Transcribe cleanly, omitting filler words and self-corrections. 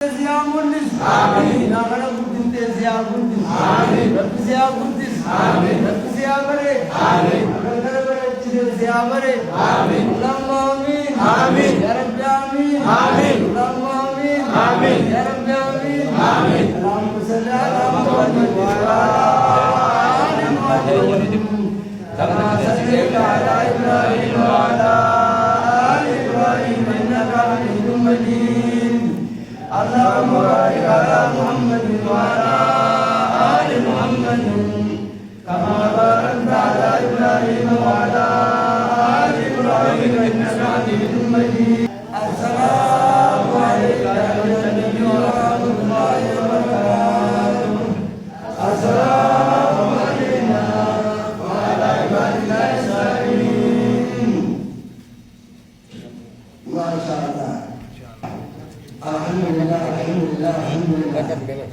يا مونس آمين يا رب قدس يا قدس آمين رب يا قدس آمين رب يا بري آمين رب يا بري آمين اللهم آمين آمين يا رب آمين آمين اللهم آمين آمين يا رب آمين آمين اللهم صل على محمد وعلى آل محمد كما صليت على إبراهيم وعلى آل إبراهيم إنك حميد مجيد اللهم بارك على محمد وعلى آل محمد كما باركت على إبراهيم وعلى آل إبراهيم إنك حميد مجيد السلام عليك أيها النبي ورحمة الله وبركاته السلام علينا وعلى عباد الله الصالحين ما شاء الله الحمد لله الحمد لله الحمد لله